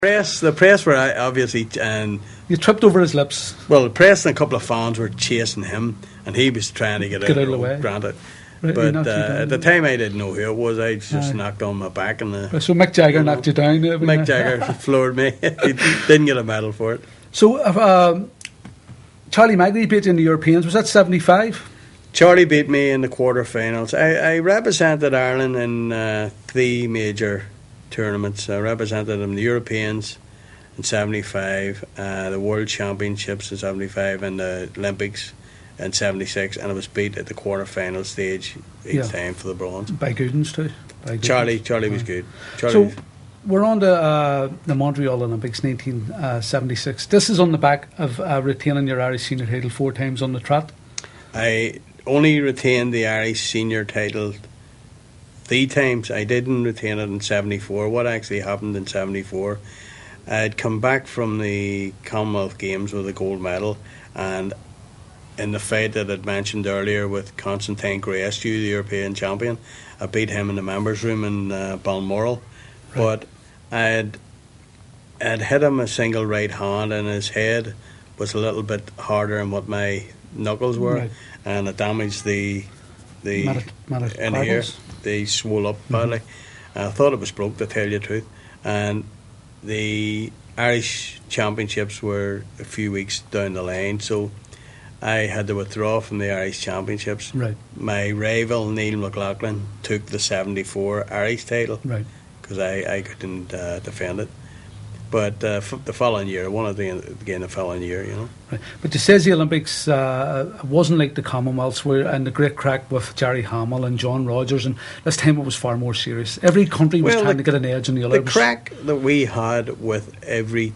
The press were obviously, and You tripped over his lips. well, the press and a couple of fans were chasing him, and he was trying to get out Of the way. Granted, Right, but knocked you down. at the time I didn't know who it was. I just Aye. knocked on my back, and So Mick Jagger knocked you down. Mick Jagger floored me. He didn't get a medal for it. So Charlie Magley beat you in the Europeans. Was that 75? Charlie beat me in the quarterfinals. I represented Ireland in 3 major tournaments. I represented them in the Europeans in 75, the World Championships in 75, and the Olympics in 76, and I was beat at the quarterfinal stage each time for the bronze. By Goodens too. Charlie was good. So we're on to the Montreal Olympics 1976. This is on the back of retaining your Irish senior title 4 times on the trot. I only retained the Irish senior title 3 times. I didn't retain it in 74. What actually happened in 74, I'd come back from the Commonwealth Games with a gold medal, and in the fight that I'd mentioned earlier with Constantine Grayescu, the European champion, I beat him in the members' room in Balmoral. Right. But I'd hit him a single right hand, and his head was a little bit harder than what my knuckles were, right. And it damaged the in here. They swole up badly. I thought it was broke, to tell you the truth. And the Irish Championships were a few weeks down the line, so I had to withdraw from the Irish Championships. Right. My rival Neil McLaughlin took the 74 Irish title, right, because I couldn't defend it. But the following year, I won it again the following year, you know. Right. But you says the Olympics wasn't like the Commonwealths, and the great crack with Jerry Hamill and John Rogers, and this time it was far more serious. Every country was trying to get an edge on the others. The crack that we had with every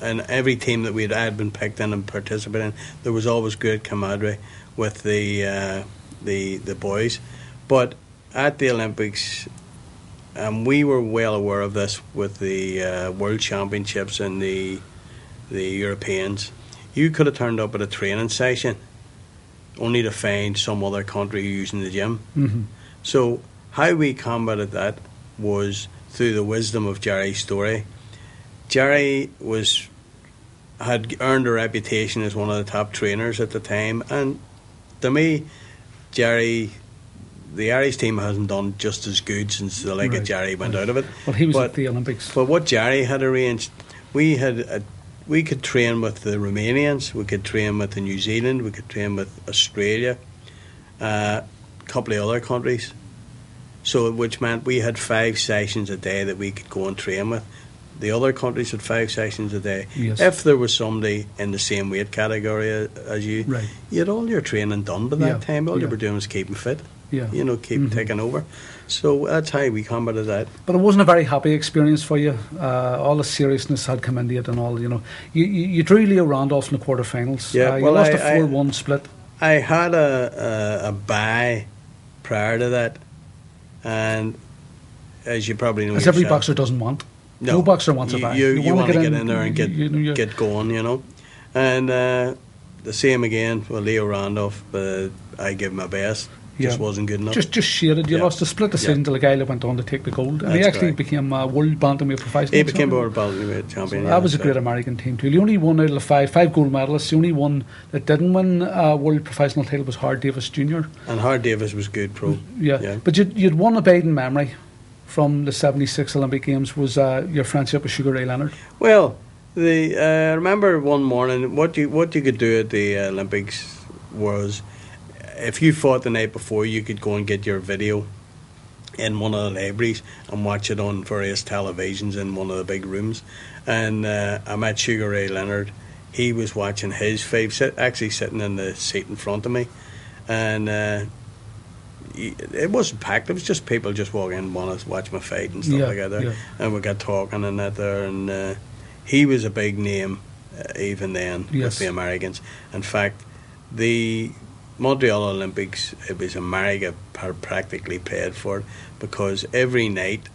team that I had been picked in and participated in, there was always good camaraderie with the boys. But at the Olympics, we were well aware of this with the World Championships and the Europeans. You could have turned up at a training session only to find some other country using the gym. Mm-hmm. So how we combated that was through the wisdom of Jerry's story. Jerry had earned a reputation as one of the top trainers at the time, and to me, Jerry, the Irish team hasn't done just as good since the like of Jerry went out of it. Well, he was at the Olympics. But what Jerry had arranged, we could train with the Romanians, we could train with the New Zealand, we could train with Australia, a couple of other countries. So which meant we had 5 sessions a day that we could go and train with. The other countries had 5 sessions a day. Yes. If there was somebody in the same weight category as you, right, you had all your training done by that time. All you were doing was keeping fit. Yeah. You know, keep taking over. So that's how we combated that. But it wasn't a very happy experience for you. All the seriousness had come into it and all, you know. You drew Leo Randolph in the quarterfinals. Yeah, you lost a 4-1 split. I had a bye prior to that. And as you probably know, as every boxer doesn't want. No boxer wants a bye. You want to get in there and get going, you know. And the same again with Leo Randolph. I give my best. Just wasn't good enough. Just shaded. You lost a split decision to the guy that went on to take the gold. And he actually became world bantamweight professional. He became world bantamweight champion. So that was a great American team too. The only one out of the 5 gold medalists, the only one that didn't win a world professional title was Howard Davis Jr. And Howard Davis was good pro. Yeah. But you'd won a Biden memory from the 76 Olympic Games was your friendship with Sugar Ray Leonard. Well, I remember one morning what you could do at the Olympics was, if you fought the night before, you could go and get your video in one of the libraries and watch it on various televisions in one of the big rooms. And I met Sugar Ray Leonard. He was watching his fight, actually sitting in the seat in front of me. And it wasn't packed. It was just people just walking in, want to watch my fight and stuff like that there. Yeah. And we got talking and that there. And he was a big name even then with the Americans. In fact, the Montreal Olympics, it was America practically paid for it, because every night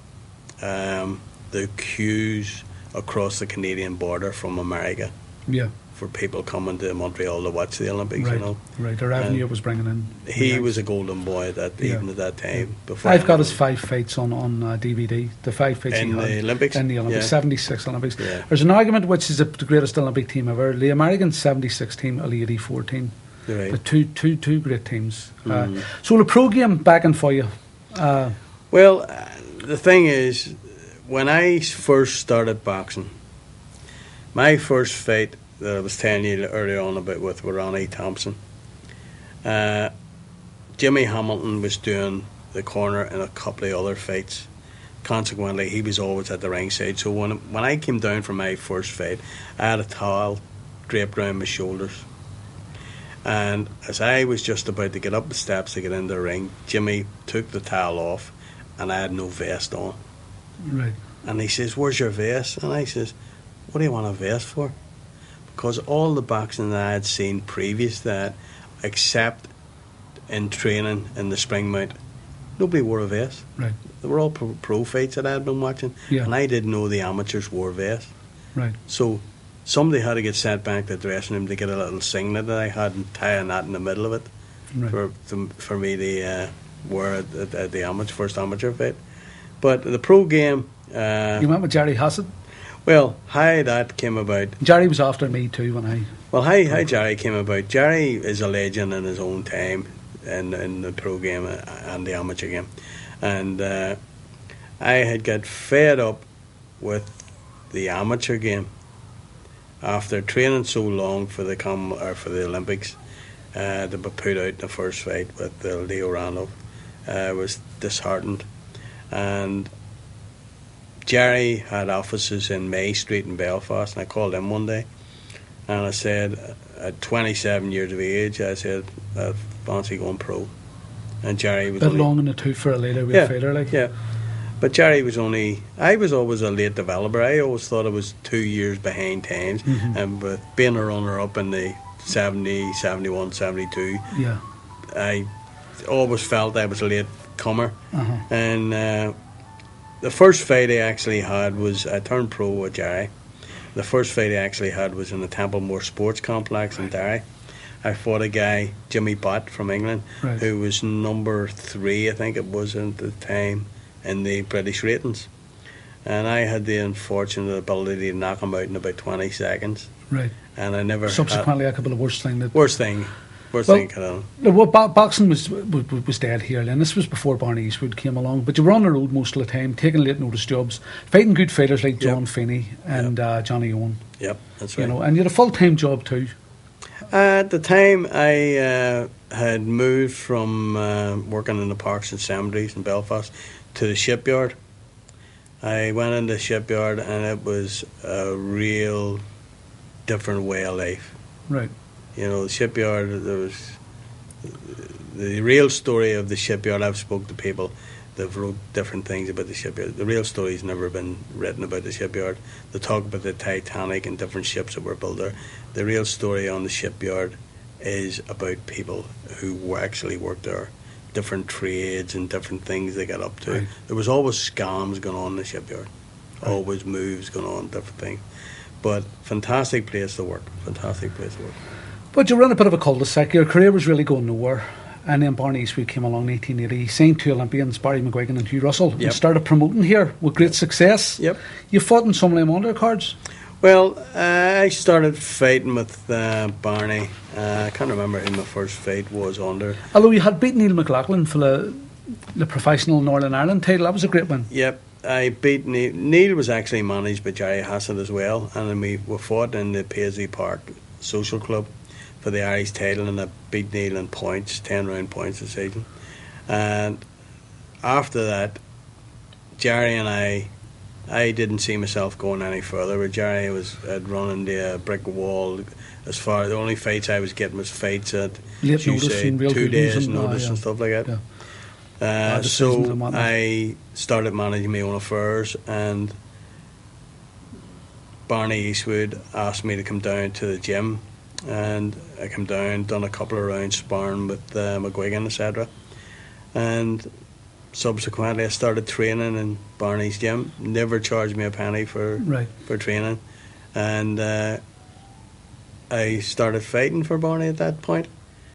the queues across the Canadian border from America Yeah. for people coming to Montreal to watch the Olympics, Right. you know. Right. The revenue it was bringing in. He was a golden boy even at that time. Before I've got his 5 fights on DVD. The 5 fights in he had the Olympics. in the Olympics, 76 Olympics. Yeah. There's an argument which is the greatest Olympic team ever: the American 76 team or the 84 team. Right. The two great teams. So the pro game back in for you. Well, the thing is, when I first started boxing, my first fight that I was telling you earlier on about with Ronnie Thompson, Jimmy Hamilton was doing the corner in a couple of other fights. Consequently, he was always at the ringside. So when I came down for my first fight, I had a towel draped around my shoulders. And as I was just about to get up the steps to get into the ring, Jimmy took the towel off, and I had no vest on. Right. And he says, "Where's your vest?" And I says, "What do you want a vest for?" Because all the boxing that I had seen previous to that, except in training in the Spring Mount, nobody wore a vest. Right. They were all pro fights that I had been watching, and I didn't know the amateurs wore vests. Right. So somebody had to get sent back to the dressing room to get a little singlet that I had and tie a knot in the middle of it for me to wear at the first amateur fight. But the pro game... you went with Jerry Hassett? Well, how that came about... Jerry was after me too when I... Well, how Jerry came about... Jerry is a legend in his own time in the pro game and the amateur game. And I had got fed up with the amateur game after training so long for the Olympics to be put out in the first fight with Leo Randolph. I was disheartened. And Jerry had offices in May Street in Belfast, and I called him one day and I said, at 27 years of age, I said, I fancy going pro. And Jerry was a bit long in the tooth for a later fighter, like. Yeah. But Jerry was I was always a late developer. I always thought I was 2 years behind times. And with being a runner-up in the 70, 71, 72, I always felt I was a late comer. And the first fight I actually had was, I turned pro with Jerry. The first fight I actually had was in the Templemore Sports Complex in Derry. I fought a guy, Jimmy Bott from England, who was number 3, I think it was at the time, in the British ratings. And I had the unfortunate ability to knock him out in about 20 seconds. Right. And I never... Subsequently, that could be the worst thing. Worst thing could have done. Well, boxing was dead here, and this was before Barney Eastwood came along. But you were on the road most of the time, taking late notice jobs, fighting good fighters like John Finney and Johnny Owen. Yep, that's right. You know, and you had a full-time job too. At the time, I had moved from working in the parks and cemeteries in Belfast to the shipyard. I went into the shipyard, and it was a real different way of life. Right. You know, the shipyard, there was the real story of the shipyard. I've spoke to people that wrote different things about the shipyard. The real story's never been written about the shipyard. They talk about the Titanic and different ships that were built there. The real story on the shipyard is about people who actually worked there, different trades and different things they got up to. Right. There was always scams going on in the shipyard, always moves going on, different things. But fantastic place to work, But you were in a bit of a cul-de-sac. Your career was really going nowhere. And then Barney Eastwood came along in 1880. He signed 2 Olympians, Barry McGuigan and Hugh Russell, and started promoting here with great success. Yep. You fought in some of them undercards? Well, I started fighting with Barney. I can't remember who my first fight was under. Although you had beat Neil McLaughlin for the professional Northern Ireland title. That was a great win. Yep. I beat Neil. Neil was actually managed by Jerry Hassett as well. And then we fought in the Paisley Park Social Club for the Irish title, and I beat Neil in points, 10-round points decision. And after that, Jerry and I didn't see myself going any further. With Jerry, I'd run into a brick wall. As far the only fights I was getting was fights at late notice and real 2 days and, notice and stuff like that. Yeah. So I started managing my own affairs, and Barney Eastwood asked me to come down to the gym, and I came down, done a couple of rounds sparring with McGuigan, etc. And subsequently I started training in Barney's gym. Never charged me a penny for training. And I started fighting for Barney at that point.